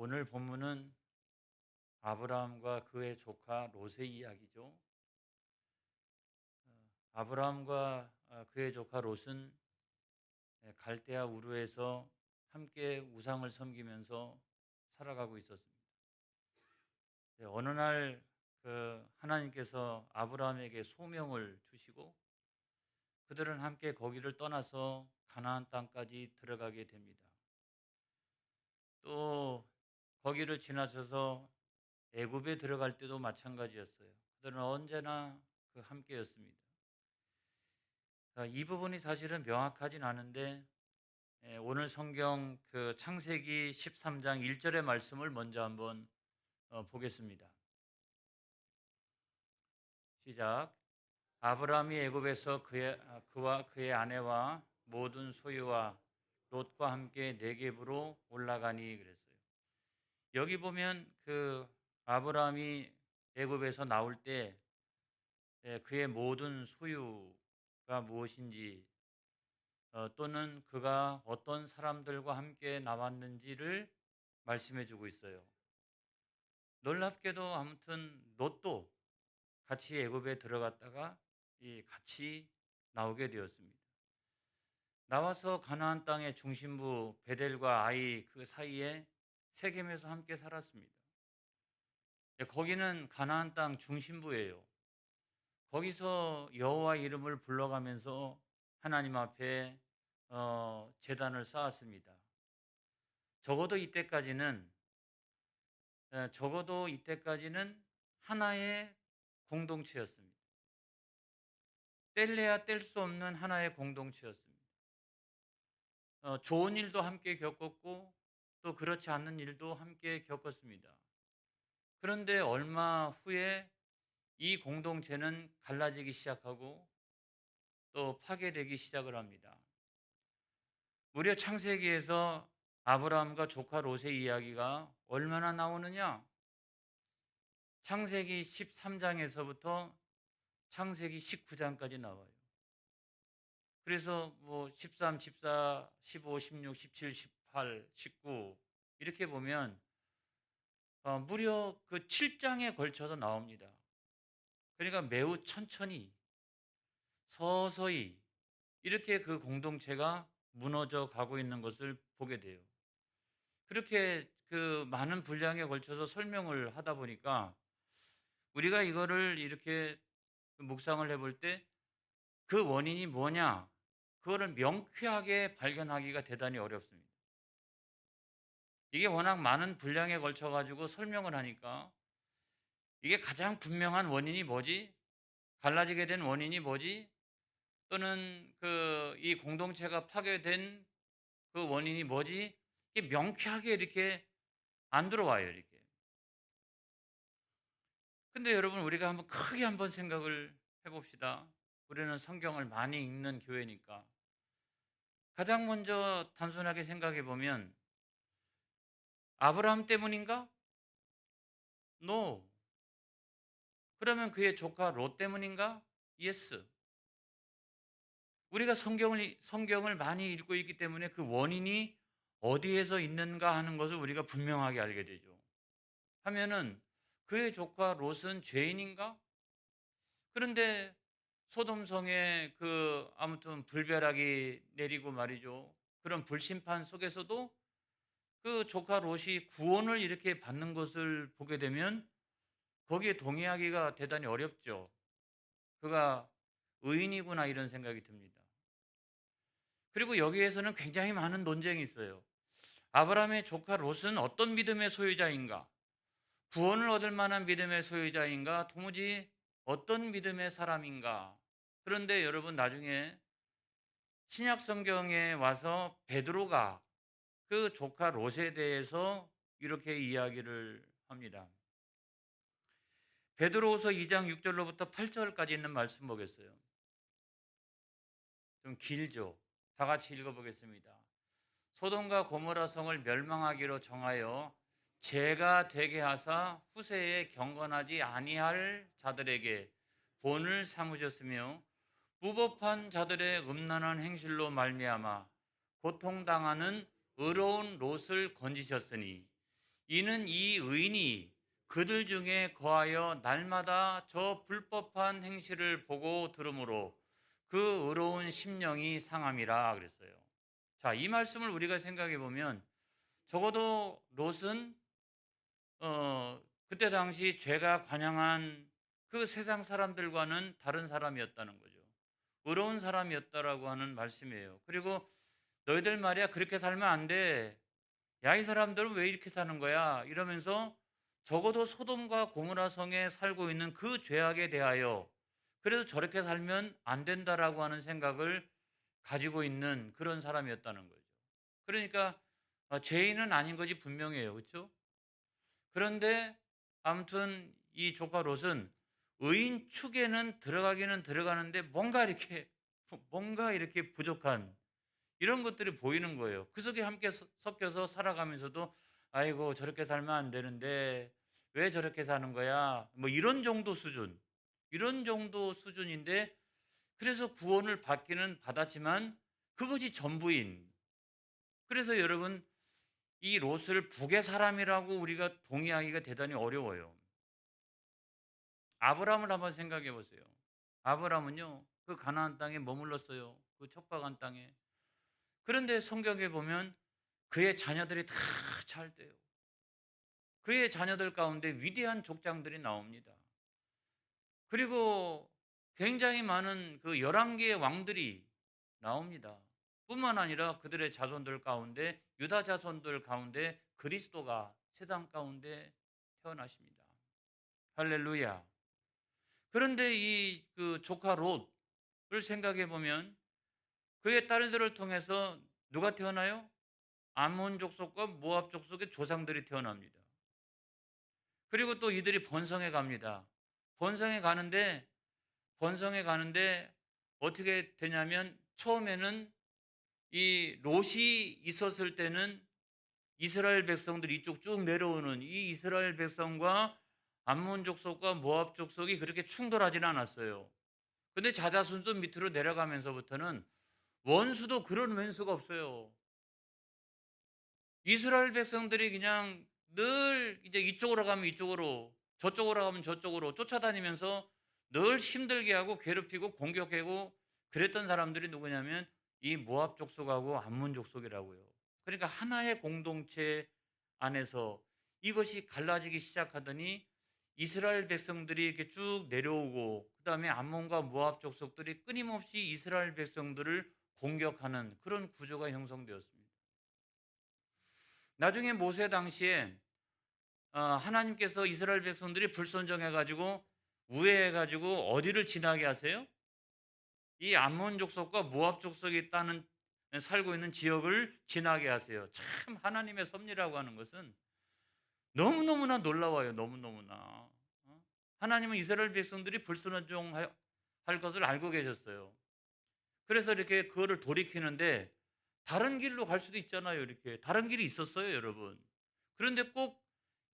오늘 본문은 아브라함과 그의 조카 롯의 이야기죠. 아브라함과 그의 조카 롯은 갈대아 우르에서 함께 우상을 섬기면서 살아가고 있었습니다. 어느 날 하나님께서 아브라함에게 소명을 주시고 그들은 함께 거기를 떠나서 가나안 땅까지 들어가게 됩니다. 또 거기를 지나쳐서 애굽에 들어갈 때도 마찬가지였어요. 그들은 언제나 함께였습니다. 이 부분이 사실은 명확하진 않은데 오늘 성경 창세기 13장 1절의 말씀을 먼저 한번 보겠습니다. 시작. 아브라함이 애굽에서 그와 그의 아내와 모든 소유와 롯과 함께 네겝으로 올라가니 그랬어요. 여기 보면 아브라함이 애굽에서 나올 때 그의 모든 소유가 무엇인지 또는 그가 어떤 사람들과 함께 나왔는지를 말씀해 주고 있어요. 놀랍게도 아무튼 롯도 같이 애굽에 들어갔다가 같이 나오게 되었습니다. 나와서 가나안 땅의 중심부 베델과 아이 그 사이에 세겜에서 함께 살았습니다. 거기는 가나안 땅 중심부예요. 거기서 여호와 이름을 불러가면서 하나님 앞에 제단을 쌓았습니다. 적어도 이때까지는 하나의 공동체였습니다. 뗄래야 뗄 수 없는 하나의 공동체였습니다. 좋은 일도 함께 겪었고 또 그렇지 않는 일도 함께 겪었습니다. 그런데 얼마 후에 이 공동체는 갈라지기 시작하고 또 파괴되기 시작을 합니다. 무려 창세기에서 아브라함과 조카 롯의 이야기가 얼마나 나오느냐? 창세기 13장에서부터 창세기 19장까지 나와요. 그래서 13, 14, 15, 16, 17, 18, 19 이렇게 보면 무려 그 7장에 걸쳐서 나옵니다. 그러니까 매우 천천히 서서히 이렇게 그 공동체가 무너져 가고 있는 것을 보게 돼요. 그렇게 그 많은 분량에 걸쳐서 설명을 하다 보니까 우리가 이거를 이렇게 묵상을 해볼 때 그 원인이 뭐냐? 그거를 명쾌하게 발견하기가 대단히 어렵습니다. 이게 워낙 많은 분량에 걸쳐 가지고 설명을 하니까 이게 가장 분명한 원인이 뭐지? 갈라지게 된 원인이 뭐지? 또는 이 공동체가 파괴된 그 원인이 뭐지? 이게 명쾌하게 이렇게 안 들어와요, 이렇게. 근데 여러분 우리가 크게 한번 생각을 해 봅시다. 우리는 성경을 많이 읽는 교회니까. 가장 먼저 단순하게 생각해 보면 아브라함 때문인가? No. 그러면 그의 조카 롯 때문인가? Yes. 우리가 성경을 많이 읽고 있기 때문에 그 원인이 어디에서 있는가 하는 것을 우리가 분명하게 알게 되죠. 하면은 그의 조카 롯은 죄인인가? 그런데 소돔성에 아무튼 불벼락이 내리고 말이죠. 그런 불심판 속에서도 그 조카 롯이 구원을 이렇게 받는 것을 보게 되면 거기에 동의하기가 대단히 어렵죠. 그가 의인이구나 이런 생각이 듭니다. 그리고 여기에서는 굉장히 많은 논쟁이 있어요. 아브라함의 조카 롯은 어떤 믿음의 소유자인가? 구원을 얻을 만한 믿음의 소유자인가? 도무지 어떤 믿음의 사람인가? 그런데 여러분 나중에 신약 성경에 와서 베드로가 그 조카 롯에 대해서 이렇게 이야기를 합니다. 베드로후서 2장 6절로부터 8절까지 있는 말씀 보겠어요. 좀 길죠. 다 같이 읽어보겠습니다. 소돔과 고모라 성을 멸망하기로 정하여 죄가 되게 하사 후세에 경건하지 아니할 자들에게 본을 삼으셨으며 무법한 자들의 음란한 행실로 말미암아 고통당하는 의로운 롯을 건지셨으니 이는 이 의인이 그들 중에 거하여 날마다 저 불법한 행실을 보고 들으므로 그 의로운 심령이 상함이라 그랬어요. 자, 이 말씀을 우리가 생각해 보면 적어도 롯은 그때 당시 죄가 관영한 그 세상 사람들과는 다른 사람이었다는 거죠. 의로운 사람이었다라고 하는 말씀이에요. 그리고 너희들 말이야 그렇게 살면 안 돼. 야, 이 사람들은 왜 이렇게 사는 거야? 이러면서 적어도 소돔과 고모라 성에 살고 있는 그 죄악에 대하여 그래도 저렇게 살면 안 된다라고 하는 생각을 가지고 있는 그런 사람이었다는 거죠. 그러니까 죄인은 아닌 것이 분명해요. 그렇죠? 그런데 아무튼 이 조카 롯은 의인 축에는 들어가기는 들어가는데 뭔가 이렇게 부족한 이런 것들이 보이는 거예요. 그 속에 함께 섞여서 살아가면서도 아이고 저렇게 살면 안 되는데 왜 저렇게 사는 거야? 뭐 이런 정도 수준인데 그래서 구원을 받기는 받았지만 그것이 전부인. 그래서 여러분 이 롯을 북의 사람이라고 우리가 동의하기가 대단히 어려워요. 아브라함을 한번 생각해 보세요. 아브라함은요 그 가나안 땅에 머물렀어요. 그 척박한 땅에. 그런데 성경에 보면 그의 자녀들이 다 잘 돼요. 그의 자녀들 가운데 위대한 족장들이 나옵니다. 그리고 굉장히 많은 그 11개의 왕들이 나옵니다. 뿐만 아니라 그들의 자손들 가운데 유다 자손들 가운데 그리스도가 세상 가운데 태어나십니다. 할렐루야. 그런데 이 그 조카 롯을 생각해 보면 그의 딸들을 통해서 누가 태어나요? 암몬 족속과 모압 족속의 조상들이 태어납니다. 그리고 또 이들이 번성해 갑니다. 번성해 가는데 번성해 가는데 어떻게 되냐면 처음에는 이 롯이 있었을 때는 이스라엘 백성들이 이쪽 쭉 내려오는 이 이스라엘 백성과 암몬 족속과 모압 족속이 그렇게 충돌하지는 않았어요. 근데 자자손손 밑으로 내려가면서부터는 원수도 그런 왼수가 없어요. 이스라엘 백성들이 그냥 늘 이제 이쪽으로 가면 이쪽으로, 저쪽으로 가면 저쪽으로 쫓아다니면서 늘 힘들게 하고 괴롭히고 공격하고 그랬던 사람들이 누구냐면 이 모압 족속하고 암몬 족속이라고요. 그러니까 하나의 공동체 안에서 이것이 갈라지기 시작하더니 이스라엘 백성들이 이렇게 쭉 내려오고 그다음에 암몬과 모압 족속들이 끊임없이 이스라엘 백성들을 공격하는 그런 구조가 형성되었습니다. 나중에 모세 당시에 하나님께서 이스라엘 백성들이 불순종해 가지고 우회해 가지고 어디를 지나게 하세요? 이 암몬 족속과 모압 족속이 있다는 살고 있는 지역을 지나게 하세요. 참 하나님의 섭리라고 하는 것은 너무너무나 놀라워요. 너무너무나. 하나님은 이스라엘 백성들이 불순종할 것을 알고 계셨어요. 그래서 이렇게 그거를 돌이키는데 다른 길로 갈 수도 있잖아요. 이렇게 다른 길이 있었어요, 여러분. 그런데 꼭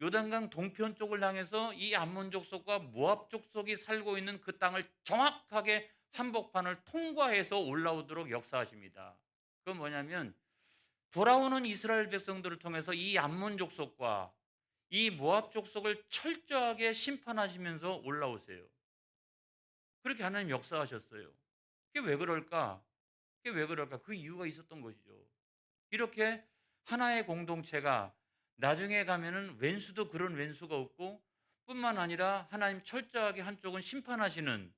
요단강 동편 쪽을 향해서 이 암몬 족속과 모압 족속이 살고 있는 그 땅을 정확하게 한복판을 통과해서 올라오도록 역사하십니다. 그건 뭐냐면 돌아오는 이스라엘 백성들을 통해서 이 암몬 족속과 이 모압 족속을 철저하게 심판하시면서 올라오세요. 그렇게 하나님 역사하셨어요. 그게 왜 그럴까? 그게 왜 그럴까? 그 이유가 있었던 것이죠. 이렇게 하나의 공동체가 나중에 가면은 왼수도 그런 왼수가 없고 뿐만 아니라 하나님 철저하게 한쪽은 심판하시는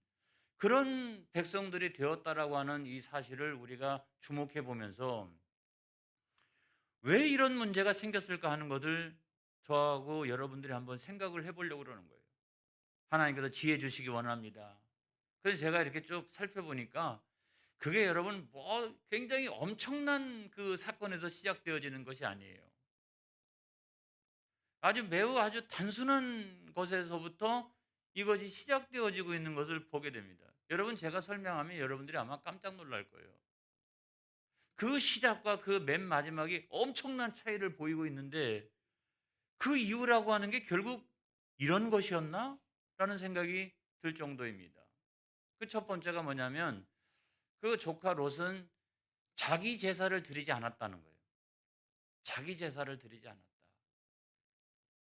그런 백성들이 되었다라고 하는 이 사실을 우리가 주목해 보면서 왜 이런 문제가 생겼을까 하는 것을 저하고 여러분들이 한번 생각을 해 보려고 그러는 거예요. 하나님께서 지혜 주시기 원합니다. 그래서 제가 이렇게 쭉 살펴보니까 그게 여러분 뭐 굉장히 엄청난 그 사건에서 시작되어지는 것이 아니에요. 아주 단순한 것에서부터 이것이 시작되어지고 있는 것을 보게 됩니다. 여러분 제가 설명하면 여러분들이 아마 깜짝 놀랄 거예요. 그 시작과 그 맨 마지막이 엄청난 차이를 보이고 있는데 그 이유라고 하는 게 결국 이런 것이었나? 라는 생각이 들 정도입니다. 그 첫 번째가 뭐냐면 그 조카 롯은 자기 제사를 드리지 않았다는 거예요. 자기 제사를 드리지 않았다.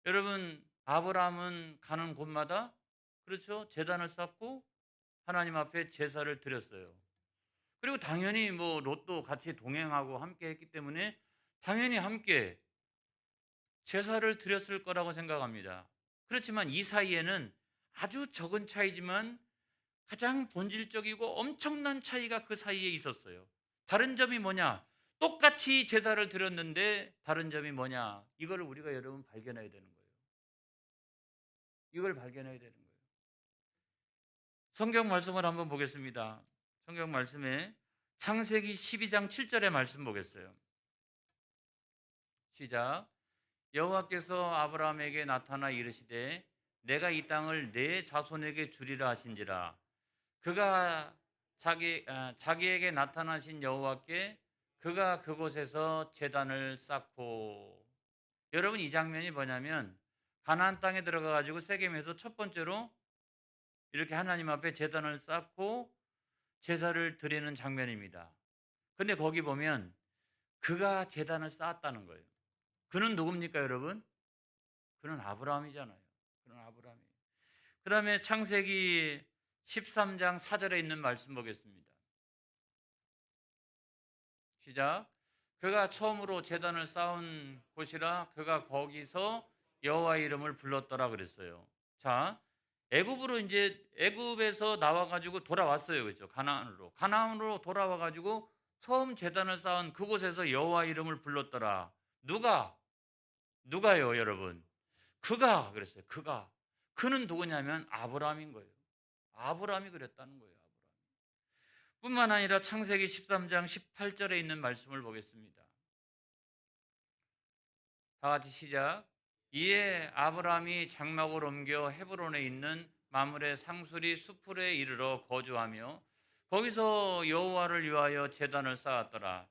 여러분 아브라함은 가는 곳마다 그렇죠? 제단을 쌓고 하나님 앞에 제사를 드렸어요. 그리고 당연히 뭐 롯도 같이 동행하고 함께 했기 때문에 당연히 함께 제사를 드렸을 거라고 생각합니다. 그렇지만 이 사이에는 아주 적은 차이지만 가장 본질적이고 엄청난 차이가 그 사이에 있었어요. 다른 점이 뭐냐? 똑같이 제사를 드렸는데 다른 점이 뭐냐? 이걸 우리가 여러분 발견해야 되는 거예요. 이걸 발견해야 되는 거예요. 성경 말씀을 한번 보겠습니다. 성경 말씀에 창세기 12장 7절의 말씀 보겠어요. 시작. 여호와께서 아브라함에게 나타나 이르시되 내가 이 땅을 내 자손에게 주리라 하신지라. 그가 자기에게 나타나신 여호와께 그가 그곳에서 제단을 쌓고. 여러분 이 장면이 뭐냐면 가나안 땅에 들어가 가지고 세겜에서 첫 번째로 이렇게 하나님 앞에 제단을 쌓고 제사를 드리는 장면입니다. 근데 거기 보면 그가 제단을 쌓았다는 거예요. 그는 누굽니까, 여러분? 그는 아브라함이잖아요. 그는 아브라함이. 그다음에 창세기 13장 4절에 있는 말씀 보겠습니다. 시작. 그가 처음으로 제단을 쌓은 곳이라 그가 거기서 여호와 이름을 불렀더라 그랬어요. 자, 애굽으로 이제 애굽에서 나와 가지고 돌아왔어요. 그렇죠? 가나안으로. 가나안으로 돌아와 가지고 처음 제단을 쌓은 그곳에서 여호와 이름을 불렀더라. 누가? 누가요, 여러분? 그가 그랬어요. 그가. 그는 누구냐면 아브라함인 거예요. 아브라함이 그랬다는 거예요. 아브라함. 뿐만 아니라 창세기 13장 18절에 있는 말씀을 보겠습니다. 다 같이 시작. 이에 아브라함이 장막을 옮겨 헤브론에 있는 마므레 상수리 수풀에 이르러 거주하며 거기서 여호와를 위하여 제단을 쌓았더라.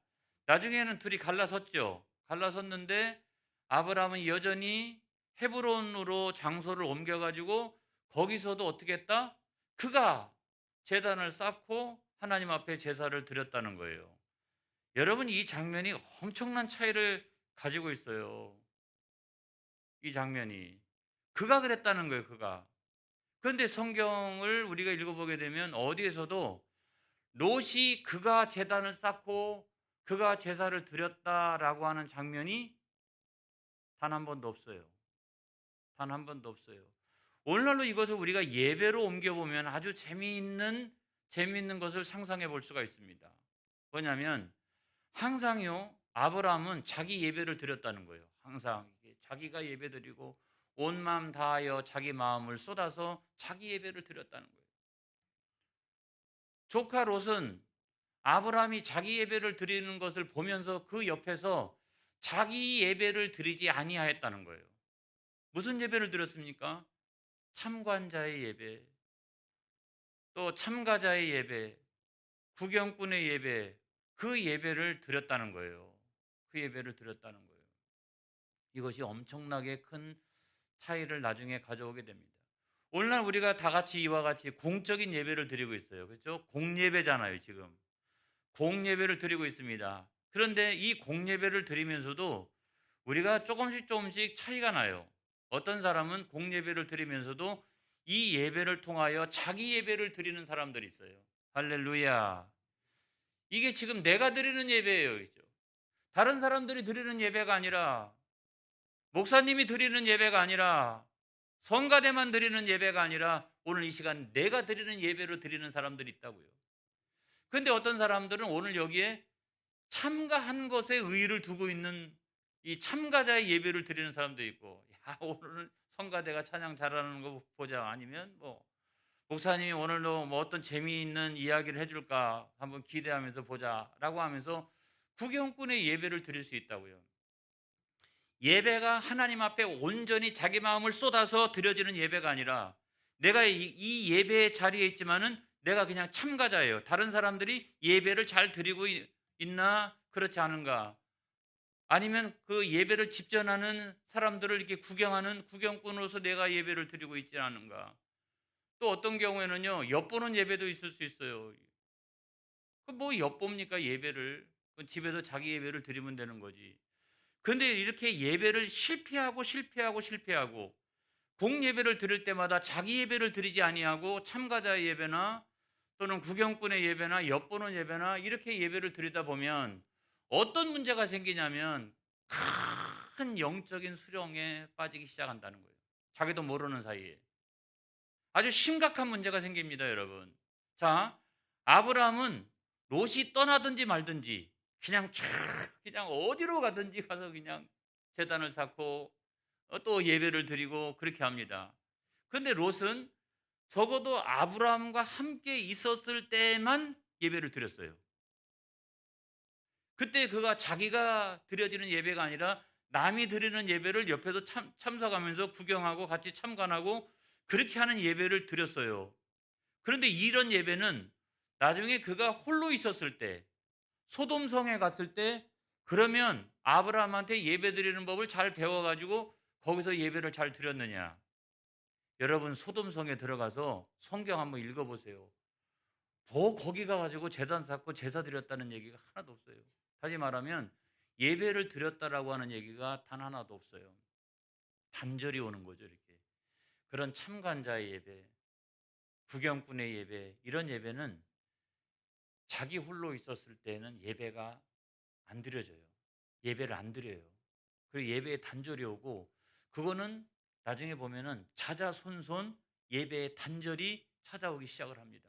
나중에는 둘이 갈라섰죠. 갈라섰는데 아브라함은 여전히 헤브론으로 장소를 옮겨 가지고 거기서도 어떻게 했다? 그가 제단을 쌓고 하나님 앞에 제사를 드렸다는 거예요. 여러분 이 장면이 엄청난 차이를 가지고 있어요. 이 장면이. 그가 그랬다는 거예요, 그가. 그런데 성경을 우리가 읽어보게 되면 어디에서도 롯이 그가 제단을 쌓고 그가 제사를 드렸다라고 하는 장면이 단 한 번도 없어요. 단 한 번도 없어요. 오늘날로 이것을 우리가 예배로 옮겨보면 아주 재미있는 것을 상상해 볼 수가 있습니다. 뭐냐면 항상요, 아브라함은 자기 예배를 드렸다는 거예요. 항상 자기가 예배드리고 온 마음 다하여 자기 마음을 쏟아서 자기 예배를 드렸다는 거예요. 조카 롯은 아브라함이 자기 예배를 드리는 것을 보면서 그 옆에서 자기 예배를 드리지 아니하였다는 거예요. 무슨 예배를 드렸습니까? 참관자의 예배, 또 참가자의 예배, 구경꾼의 예배, 그 예배를 드렸다는 거예요. 그 예배를 드렸다는 거예요. 이것이 엄청나게 큰 차이를 나중에 가져오게 됩니다. 오늘날 우리가 다 같이 이와 같이 공적인 예배를 드리고 있어요. 그렇죠? 공예배잖아요, 지금. 공예배를 드리고 있습니다. 그런데 이 공예배를 드리면서도 우리가 조금씩 차이가 나요. 어떤 사람은 공예배를 드리면서도 이 예배를 통하여 자기 예배를 드리는 사람들이 있어요. 할렐루야. 이게 지금 내가 드리는 예배예요. 그렇죠? 다른 사람들이 드리는 예배가 아니라 목사님이 드리는 예배가 아니라 성가대만 드리는 예배가 아니라 오늘 이 시간 내가 드리는 예배로 드리는 사람들이 있다고요. 그런데 어떤 사람들은 오늘 여기에 참가한 것에 의의를 두고 있는 이 참가자의 예배를 드리는 사람도 있고, 야, 오늘은 성가대가 찬양 잘하는 거 보자. 아니면 뭐 목사님이 오늘도 뭐 어떤 재미있는 이야기를 해줄까 한번 기대하면서 보자라고 하면서 구경꾼의 예배를 드릴 수 있다고요. 예배가 하나님 앞에 온전히 자기 마음을 쏟아서 드려지는 예배가 아니라 내가 이 예배의 자리에 있지만은 내가 그냥 참가자예요. 다른 사람들이 예배를 잘 드리고 있나 그렇지 않은가, 아니면 그 예배를 집전하는 사람들을 이렇게 구경하는 구경꾼으로서 내가 예배를 드리고 있지 않은가. 또 어떤 경우에는요, 엿보는 예배도 있을 수 있어요. 그 뭐 엿봅니까 예배를? 그 집에서 자기 예배를 드리면 되는 거지. 근데 이렇게 예배를 실패하고, 실패하고, 실패하고 공예배를 드릴 때마다 자기 예배를 드리지 아니하고 참가자의 예배나 또는 구경꾼의 예배나 엿보는 예배나 이렇게 예배를 드리다 보면 어떤 문제가 생기냐면 큰 영적인 수렁에 빠지기 시작한다는 거예요. 자기도 모르는 사이에. 아주 심각한 문제가 생깁니다, 여러분. 자, 아브라함은 롯이 떠나든지 말든지 그냥 쫙 그냥 어디로 가든지 가서 그냥 제단을 쌓고 또 예배를 드리고 그렇게 합니다. 근데 롯은 적어도 아브라함과 함께 있었을 때만 예배를 드렸어요. 그때 그가 자기가 드려지는 예배가 아니라 남이 드리는 예배를 옆에서 참석하면서 구경하고 같이 참관하고 그렇게 하는 예배를 드렸어요. 그런데 이런 예배는 나중에 그가 홀로 있었을 때 소돔성에 갔을 때 그러면 아브라함한테 예배 드리는 법을 잘 배워가지고 거기서 예배를 잘 드렸느냐. 여러분 소돔성에 들어가서 성경 한번 읽어보세요. 거기 가가지고 제단 쌓고 제사 드렸다는 얘기가 하나도 없어요. 다시 말하면 예배를 드렸다라고 하는 얘기가 단 하나도 없어요. 단절이 오는 거죠, 이렇게. 그런 참관자의 예배, 구경꾼의 예배, 이런 예배는 자기 홀로 있었을 때는 예배가 안 드려져요. 예배를 안 드려요. 그리고 예배에 단절이 오고 그거는 나중에 보면은 자자손손 예배의 단절이 찾아오기 시작을 합니다.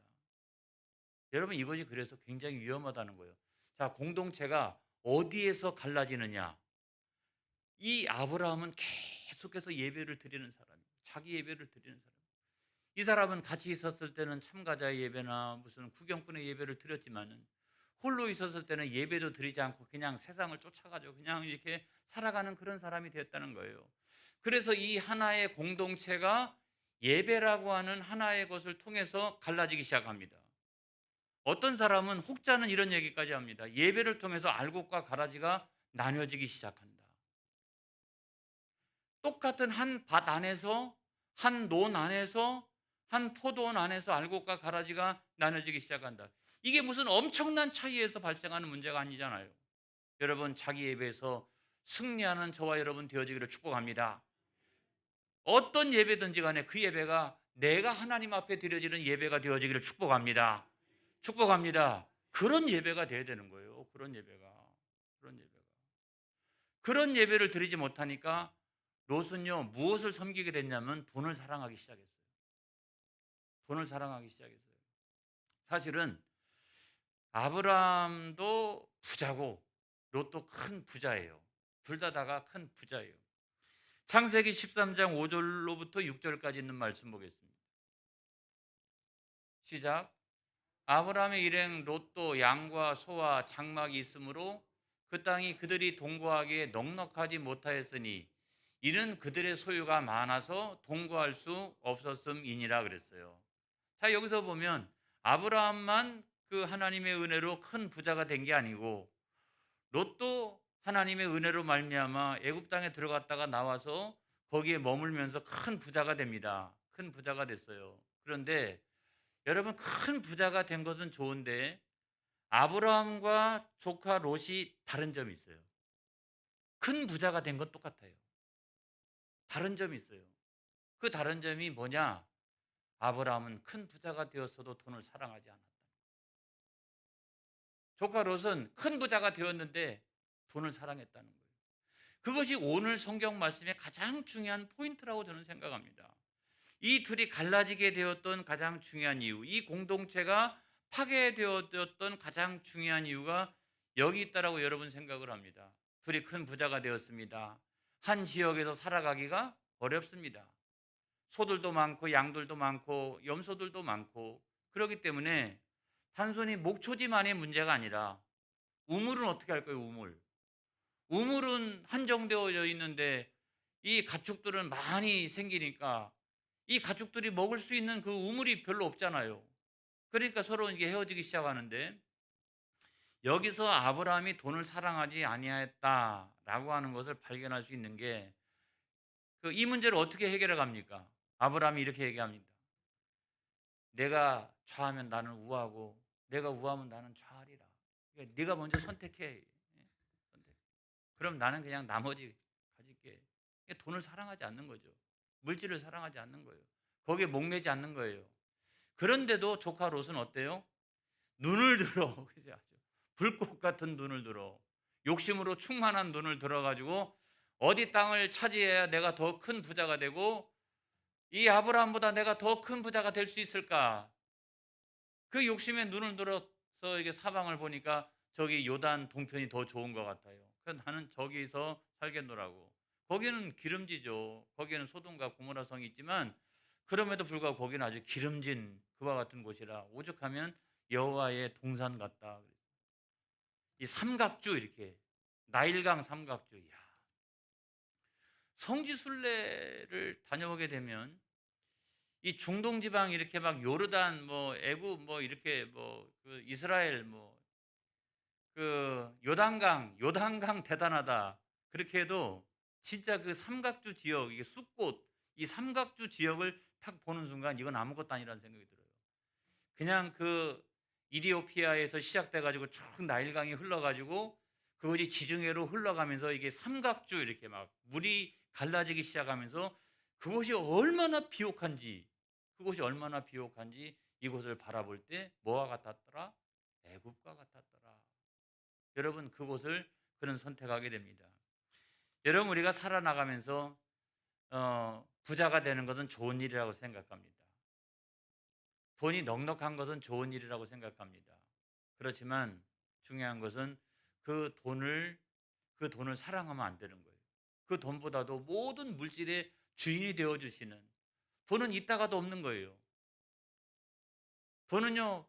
여러분 이것이 그래서 굉장히 위험하다는 거예요. 자, 공동체가 어디에서 갈라지느냐? 이 아브라함은 계속해서 예배를 드리는 사람이에요. 자기 예배를 드리는 사람. 이 사람은 같이 있었을 때는 참가자의 예배나 무슨 구경꾼의 예배를 드렸지만은 홀로 있었을 때는 예배도 드리지 않고 그냥 세상을 쫓아가지고 그냥 이렇게 살아가는 그런 사람이 되었다는 거예요. 그래서 이 하나의 공동체가 예배라고 하는 하나의 것을 통해서 갈라지기 시작합니다. 어떤 사람은 혹자는 이런 얘기까지 합니다. 예배를 통해서 알곡과 가라지가 나뉘어지기 시작한다. 똑같은 한 밭 안에서, 한 논 안에서, 한 포도원 안에서 알곡과 가라지가 나눠지기 시작한다. 이게 무슨 엄청난 차이에서 발생하는 문제가 아니잖아요. 여러분 자기 예배에서 승리하는 저와 여러분 되어지기를 축복합니다. 어떤 예배든지 간에 그 예배가 내가 하나님 앞에 드려지는 예배가 되어지기를 축복합니다. 축복합니다. 그런 예배가 돼야 되는 거예요. 그런 예배가. 그런 예배가. 그런 예배를 드리지 못하니까 롯은요, 무엇을 섬기게 됐냐면 돈을 사랑하기 시작했어요. 돈을 사랑하기 시작했어요. 사실은 아브라함도 부자고 롯도 큰 부자예요. 둘 다가 큰 부자예요. 창세기 13장 5절로부터 6절까지 있는 말씀 보겠습니다. 시작. 아브라함의 일행 롯도 양과 소와 장막이 있으므로 그 땅이 그들이 동거하기에 넉넉하지 못하였으니 이는 그들의 소유가 많아서 동거할 수 없었음이니라 그랬어요. 자, 여기서 보면 아브라함만 그 하나님의 은혜로 큰 부자가 된 게 아니고 롯도 하나님의 은혜로 말미암아 애굽 땅에 들어갔다가 나와서 거기에 머물면서 큰 부자가 됩니다. 큰 부자가 됐어요. 그런데 여러분 큰 부자가 된 것은 좋은데 아브라함과 조카 롯이 다른 점이 있어요. 큰 부자가 된 건 똑같아요. 다른 점이 있어요. 그 다른 점이 뭐냐? 아브라함은 큰 부자가 되었어도 돈을 사랑하지 않았다. 조카 롯은 큰 부자가 되었는데 돈을 사랑했다는 거예요. 그것이 오늘 성경 말씀의 가장 중요한 포인트라고 저는 생각합니다. 이 둘이 갈라지게 되었던 가장 중요한 이유, 이 공동체가 파괴되었던 가장 중요한 이유가 여기 있다라고 여러분 생각을 합니다. 둘이 큰 부자가 되었습니다. 한 지역에서 살아가기가 어렵습니다. 소들도 많고 양들도 많고 염소들도 많고 그렇기 때문에 단순히 목초지만의 문제가 아니라 우물은 어떻게 할 거예요? 우물은 한정되어져 있는데 이 가축들은 많이 생기니까 이 가축들이 먹을 수 있는 그 우물이 별로 없잖아요. 그러니까 서로 이게 헤어지기 시작하는데 여기서 아브라함이 돈을 사랑하지 아니하였다라고 하는 것을 발견할 수 있는 게 이 문제를 어떻게 해결해 갑니까? 아브라함이 이렇게 얘기합니다. 내가 좌하면 나는 우하고 내가 우하면 나는 좌하리라. 그러니까 네가 먼저 선택해. 선택. 그럼 나는 그냥 나머지 가질게. 돈을 사랑하지 않는 거죠. 물질을 사랑하지 않는 거예요. 거기에 목매지 않는 거예요. 그런데도 조카 롯은 어때요? 눈을 들어. 그죠? 아주 불꽃 같은 눈을 들어. 욕심으로 충만한 눈을 들어 가지고 어디 땅을 차지해야 내가 더 큰 부자가 되고 이 아브라함보다 내가 더 큰 부자가 될 수 있을까? 그 욕심에 눈을 들어서 이게 사방을 보니까 저기 요단 동편이 더 좋은 것 같아요. 그래서 나는 저기서 살겠노라고. 거기는 기름지죠. 거기에는 소돔과 고모라 성이 있지만 그럼에도 불구하고 거기는 아주 기름진 그와 같은 곳이라 오죽하면 여호와의 동산 같다. 이 삼각주 이렇게 나일강 삼각주. 이야. 성지 순례를 다녀오게 되면 이 중동 지방 이렇게 막 요르단 뭐 애굽 뭐 이렇게 뭐 그 이스라엘 뭐 그 요단강 대단하다. 그렇게 해도 진짜 그 삼각주 지역 이게 숲꽃 이 삼각주 지역을 탁 보는 순간 이건 아무것도 아니라는 생각이 들어요. 그냥 그 이디오피아에서 시작돼 가지고 쭉 나일강이 흘러 가지고 그것이 지중해로 흘러가면서 이게 삼각주 이렇게 막 물이 갈라지기 시작하면서 그것이 얼마나 비옥한지 그곳이 얼마나 비옥한지 이곳을 바라볼 때 뭐와 같았더라? 애굽과 같았더라. 여러분 그곳을 그는 선택하게 됩니다. 여러분 우리가 살아나가면서 부자가 되는 것은 좋은 일이라고 생각합니다. 돈이 넉넉한 것은 좋은 일이라고 생각합니다. 그렇지만 중요한 것은 그 돈을 그 돈을 사랑하면 안 되는 거예요. 그 돈보다도 모든 물질의 주인이 되어 주시는 돈은 있다가도 없는 거예요. 돈은요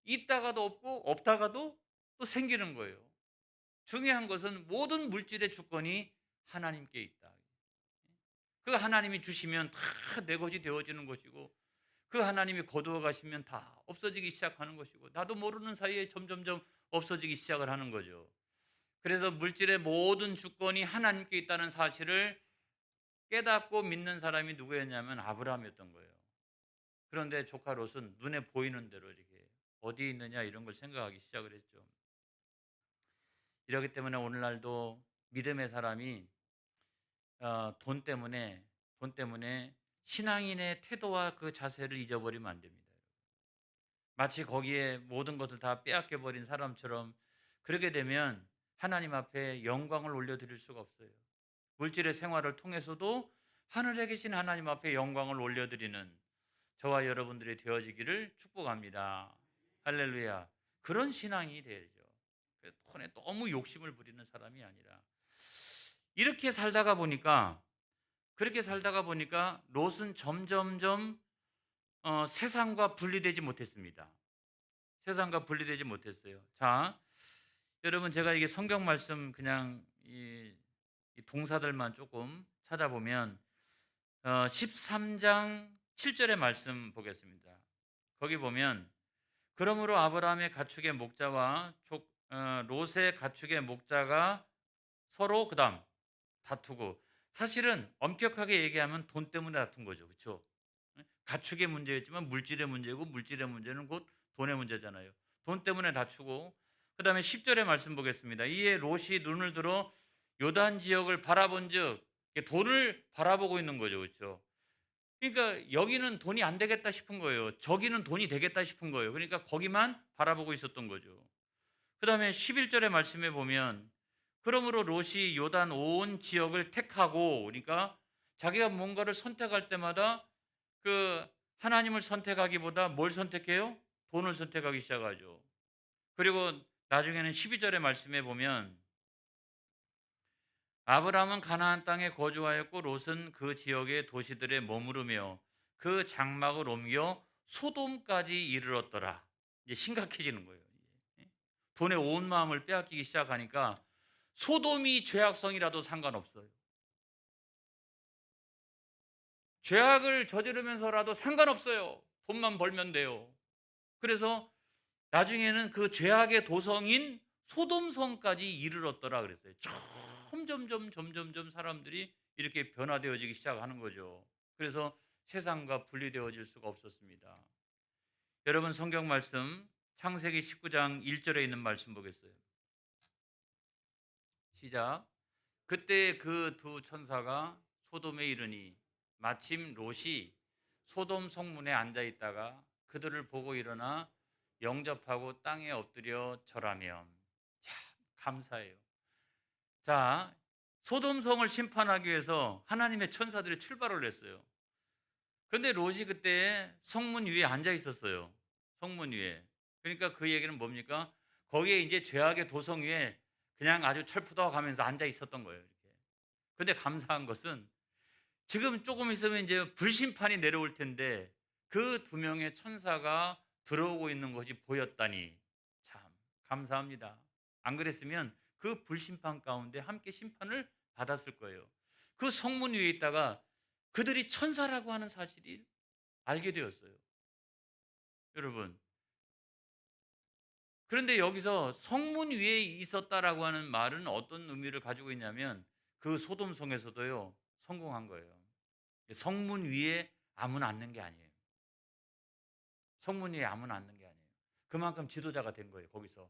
있다가도 없고 없다가도 또 생기는 거예요. 중요한 것은 모든 물질의 주권이 하나님께 있다. 그 하나님이 주시면 다 내 것이 되어지는 것이고 그 하나님이 거두어 가시면 다 없어지기 시작하는 것이고 나도 모르는 사이에 점점점 없어지기 시작을 하는 거죠. 그래서 물질의 모든 주권이 하나님께 있다는 사실을 깨닫고 믿는 사람이 누구였냐면 아브라함이었던 거예요. 그런데 조카 롯은 눈에 보이는 대로 이렇게 어디에 있느냐 이런 걸 생각하기 시작을 했죠. 이렇기 때문에 오늘날도 믿음의 사람이 돈 때문에 신앙인의 태도와 그 자세를 잊어버리면 안 됩니다. 마치 거기에 모든 것을 다 빼앗겨 버린 사람처럼 그렇게 되면 하나님 앞에 영광을 올려드릴 수가 없어요. 물질의 생활을 통해서도 하늘에 계신 하나님 앞에 영광을 올려드리는 저와 여러분들이 되어지기를 축복합니다. 할렐루야. 그런 신앙이 되야죠. 돈에 너무 욕심을 부리는 사람이 아니라 이렇게 살다가 보니까 그렇게 살다가 보니까 롯은 점점점 세상과 분리되지 못했습니다. 세상과 분리되지 못했어요. 자, 여러분 제가 이게 성경 말씀 그냥 이 동사들만 조금 찾아보면 13장 7절의 말씀 보겠습니다. 거기 보면 그러므로 아브라함의 가축의 목자와 롯의 가축의 목자가 서로 그다음 다투고 사실은 엄격하게 얘기하면 돈 때문에 다툰 거죠. 그렇죠? 가축의 문제였지만 물질의 문제고 물질의 문제는 곧 돈의 문제잖아요. 돈 때문에 다투고 그다음에 10절의 말씀 보겠습니다. 이에 롯이 눈을 들어 요단 지역을 바라본즉 돈을 바라보고 있는 거죠. 그렇죠? 그러니까 여기는 돈이 안 되겠다 싶은 거예요. 저기는 돈이 되겠다 싶은 거예요. 그러니까 거기만 바라보고 있었던 거죠. 그다음에 11절의 말씀에 보면 그러므로 롯이 요단 온 지역을 택하고 그러니까 자기가 뭔가를 선택할 때마다 그 하나님을 선택하기보다 뭘 선택해요? 돈을 선택하기 시작하죠. 그리고 나중에는 12절의 말씀에 보면 아브라함은 가나안 땅에 거주하였고 롯은 그 지역의 도시들에 머무르며 그 장막을 옮겨 소돔까지 이르렀더라. 이제 심각해지는 거예요. 돈에 온 마음을 빼앗기기 시작하니까 소돔이 죄악성이라도 상관없어요. 죄악을 저지르면서라도 상관없어요. 돈만 벌면 돼요. 그래서 나중에는 그 죄악의 도성인 소돔성까지 이르렀더라 그랬어요. 점점점 사람들이 이렇게 변화되어지기 시작하는 거죠. 그래서 세상과 분리되어질 수가 없었습니다. 여러분 성경 말씀 창세기 19장 1절에 있는 말씀 보겠어요. 시작. 그때 그 두 천사가 소돔에 이르니 마침 롯이 소돔 성문에 앉아 있다가 그들을 보고 일어나 영접하고 땅에 엎드려 절하며. 참 감사해요. 자, 소돔성을 심판하기 위해서 하나님의 천사들이 출발을 했어요. 근데 롯이 그때 성문 위에 앉아 있었어요. 성문 위에. 그러니까 그 얘기는 뭡니까? 거기에 이제 죄악의 도성 위에 그냥 아주 철푸덕 하면서 앉아 있었던 거예요. 이렇게. 근데 감사한 것은 지금 조금 있으면 이제 불심판이 내려올 텐데 그 두 명의 천사가 들어오고 있는 것이 보였다니 참 감사합니다. 안 그랬으면 그 불심판 가운데 함께 심판을 받았을 거예요. 그 성문 위에 있다가 그들이 천사라고 하는 사실이 알게 되었어요. 여러분. 그런데 여기서 성문 위에 있었다라고 하는 말은 어떤 의미를 가지고 있냐면 그 소돔성에서도요 성공한 거예요. 성문 위에 아무나 앉는 게 아니에요. 성문 위에 아무나 앉는 게 아니에요. 그만큼 지도자가 된 거예요, 거기서.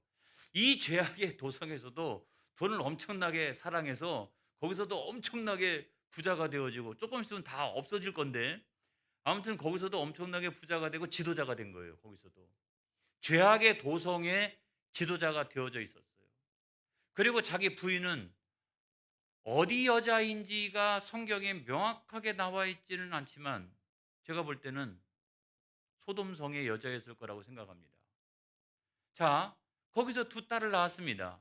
이 죄악의 도성에서도 돈을 엄청나게 사랑해서 거기서도 엄청나게 부자가 되어지고 조금 있으면 다 없어질 건데 아무튼 거기서도 엄청나게 부자가 되고 지도자가 된 거예요, 거기서도. 죄악의 도성의 지도자가 되어져 있었어요. 그리고 자기 부인은 어디 여자인지가 성경에 명확하게 나와 있지는 않지만 제가 볼 때는 소돔성의 여자였을 거라고 생각합니다. 자, 거기서 두 딸을 낳았습니다.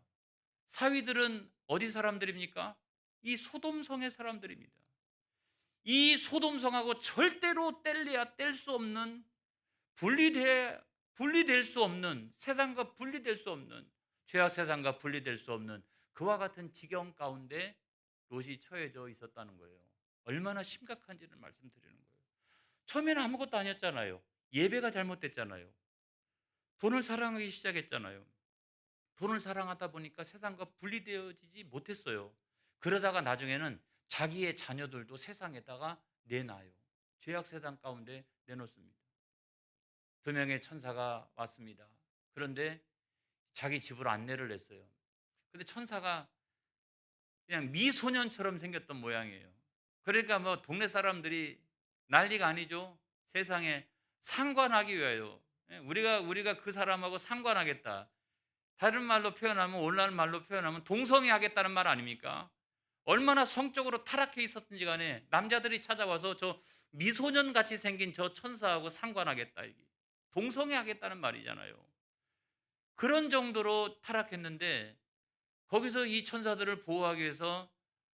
사위들은 어디 사람들입니까? 이 소돔성의 사람들입니다. 이 소돔성하고 절대로 뗄래야 뗄 수 없는 분리될 수 없는 세상과 분리될 수 없는 죄악 세상과 분리될 수 없는 그와 같은 지경 가운데 롯이 처해져 있었다는 거예요. 얼마나 심각한지를 말씀드리는 거예요. 처음에는 아무것도 아니었잖아요. 예배가 잘못됐잖아요. 돈을 사랑하기 시작했잖아요. 돈을 사랑하다 보니까 세상과 분리되어지지 못했어요. 그러다가 나중에는 자기의 자녀들도 세상에다가 내놔요. 죄악 세상 가운데 내놓습니다. 두 명의 천사가 왔습니다. 그런데 자기 집으로 안내를 했어요. 근데 천사가 그냥 미소년처럼 생겼던 모양이에요. 그러니까 뭐 동네 사람들이 난리가 아니죠. 세상에 상관하기 위하여. 예, 우리가 그 사람하고 상관하겠다. 다른 말로 표현하면 올라는 말로 표현하면 동성애 하겠다는 말 아닙니까? 얼마나 성적으로 타락해 있었든지 간에 남자들이 찾아와서 저 미소년 같이 생긴 저 천사하고 상관하겠다 이게. 동성애 하겠다는 말이잖아요. 그런 정도로 타락했는데 거기서 이 천사들을 보호하기 위해서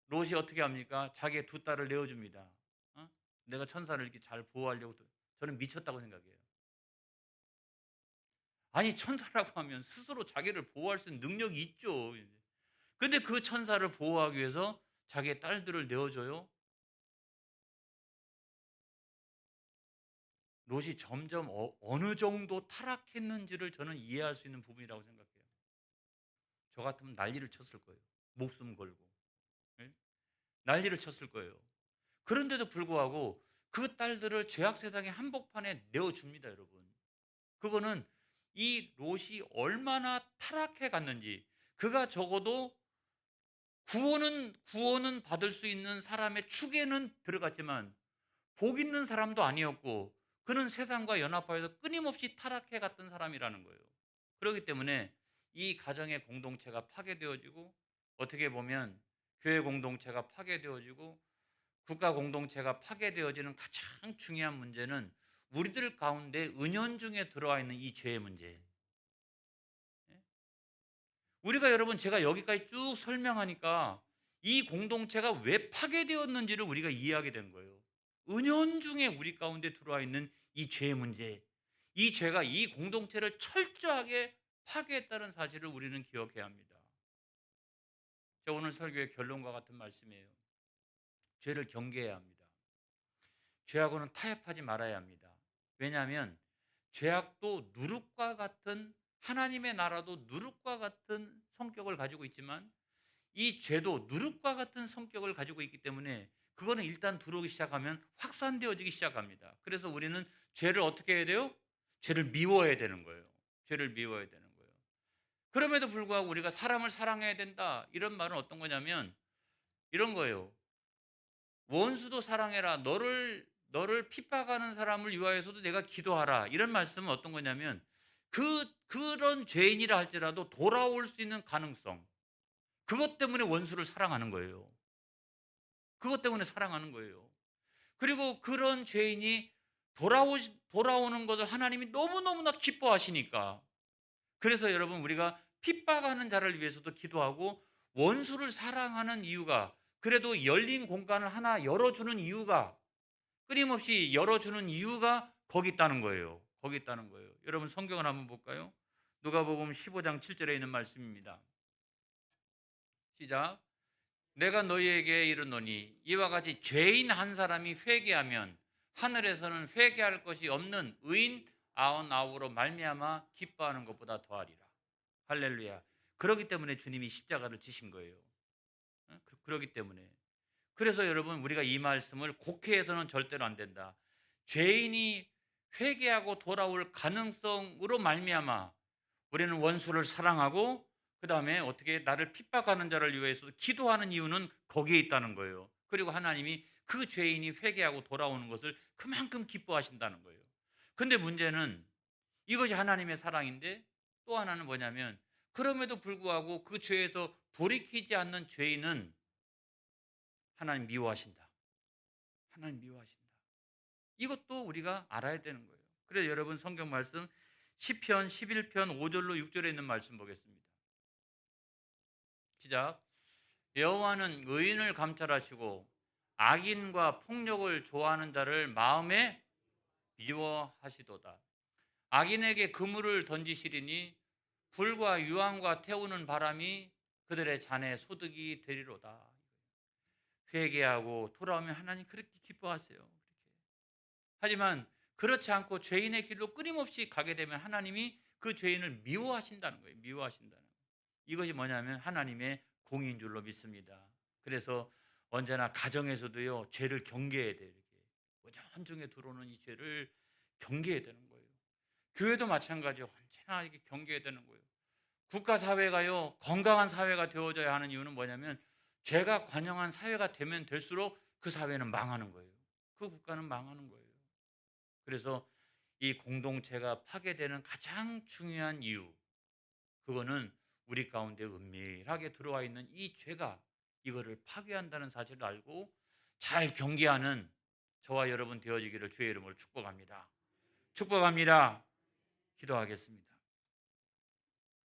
롯이 어떻게 합니까? 자기의 두 딸을 내어줍니다. 어? 내가 천사를 이렇게 잘 보호하려고 저는 미쳤다고 생각해요. 아니 천사라고 하면 스스로 자기를 보호할 수 있는 능력이 있죠. 근데 그 천사를 보호하기 위해서 자기의 딸들을 내어줘요. 롯이 점점 어느 정도 타락했는지를 저는 이해할 수 있는 부분이라고 생각해요. 저 같으면 난리를 쳤을 거예요. 목숨 걸고. 예? 난리를 쳤을 거예요. 그런데도 불구하고 그 딸들을 죄악 세상의 한복판에 내어줍니다, 여러분. 그거는 이 롯이 얼마나 타락해 갔는지 그가 적어도 구원은 받을 수 있는 사람의 축에는 들어갔지만 복 있는 사람도 아니었고 그는 세상과 연합하여서 끊임없이 타락해 갔던 사람이라는 거예요. 그렇기 때문에 이 가정의 공동체가 파괴되어지고 어떻게 보면 교회 공동체가 파괴되어지고 국가 공동체가 파괴되어지는 가장 중요한 문제는 우리들 가운데 은연중에 들어와 있는 이 죄의 문제. 예? 우리가 여러분 제가 여기까지 쭉 설명하니까 이 공동체가 왜 파괴되었는지를 우리가 이해하게 된 거예요. 은연중에 우리 가운데 들어와 있는 이 죄의 문제. 이 죄가 이 공동체를 철저하게 파괴했다는 사실을 우리는 기억해야 합니다. 저 오늘 설교의 결론과 같은 말씀이에요. 죄를 경계해야 합니다. 죄하고는 타협하지 말아야 합니다. 왜냐하면 죄악도 누룩과 같은 하나님의 나라도 누룩과 같은 성격을 가지고 있지만 이 죄도 누룩과 같은 성격을 가지고 있기 때문에 그거는 일단 들어오기 시작하면 확산되어지기 시작합니다. 그래서 우리는 죄를 어떻게 해야 돼요? 죄를 미워해야 되는 거예요. 죄를 미워해야 되는 거예요. 그럼에도 불구하고 우리가 사람을 사랑해야 된다. 이런 말은 어떤 거냐면 이런 거예요. 원수도 사랑해라. 너를 핍박하는 사람을 위하여서도 내가 기도하라. 이런 말씀은 어떤 거냐면 그런 죄인이라 할지라도 돌아올 수 있는 가능성. 그것 때문에 원수를 사랑하는 거예요. 그것 때문에 사랑하는 거예요. 그리고 그런 죄인이 돌아오는 것을 하나님이 너무너무나 기뻐하시니까, 그래서 여러분 우리가 핍박하는 자를 위해서도 기도하고 원수를 사랑하는 이유가, 그래도 열린 공간을 하나 열어주는 이유가, 끊임없이 열어주는 이유가 거기 있다는 거예요. 거기 있다는 거예요. 여러분 성경을 한번 볼까요? 누가복음 15장 7절에 있는 말씀입니다. 시작. 내가 너희에게 이르노니 이와 같이 죄인 한 사람이 회개하면 하늘에서는 회개할 것이 없는 의인 99으로 말미암아 기뻐하는 것보다 더하리라. 할렐루야. 그렇기 때문에 주님이 십자가를 지신 거예요. 그렇기 때문에. 그래서 여러분 우리가 이 말씀을 곡해해서는 절대로 안 된다. 죄인이 회개하고 돌아올 가능성으로 말미암아 우리는 원수를 사랑하고, 그다음에 어떻게 나를 핍박하는 자를 위해서 기도하는 이유는 거기에 있다는 거예요. 그리고 하나님이 그 죄인이 회개하고 돌아오는 것을 그만큼 기뻐하신다는 거예요. 근데 문제는 이것이 하나님의 사랑인데, 또 하나는 뭐냐면 그럼에도 불구하고 그 죄에서 돌이키지 않는 죄인은 하나님 미워하신다. 하나님 미워하신다. 이것도 우리가 알아야 되는 거예요. 그래서 여러분 성경 말씀 시편 11편 5절로 6절에 있는 말씀 보겠습니다. 시작. 여호와는 의인을 감찰하시고 악인과 폭력을 좋아하는 자를 마음에 미워하시도다. 악인에게 그물을 던지시리니 불과 유황과 태우는 바람이 그들의 잔에 소득이 되리로다. 회개하고 돌아오면 하나님 그렇게 기뻐하세요. 그렇게. 하지만 그렇지 않고 죄인의 길로 끊임없이 가게 되면 하나님이 그 죄인을 미워하신다는 거예요. 미워하신다는 거예요. 이것이 뭐냐면 하나님의 공의인 줄로 믿습니다. 그래서 언제나 가정에서도요, 죄를 경계해야 돼요. 이렇게 은연중에 들어오는 이 죄를 경계해야 되는 거예요. 교회도 마찬가지예요. 언제나 이렇게 경계해야 되는 거예요. 국가 사회가요, 건강한 사회가 되어져야 하는 이유는 뭐냐면 죄가 관영한 사회가 되면 될수록 그 사회는 망하는 거예요. 그 국가는 망하는 거예요. 그래서 이 공동체가 파괴되는 가장 중요한 이유, 그거는 우리 가운데 은밀하게 들어와 있는 이 죄가 이거를 파괴한다는 사실을 알고 잘 경계하는 저와 여러분 되어지기를 주의 이름으로 축복합니다. 축복합니다. 기도하겠습니다.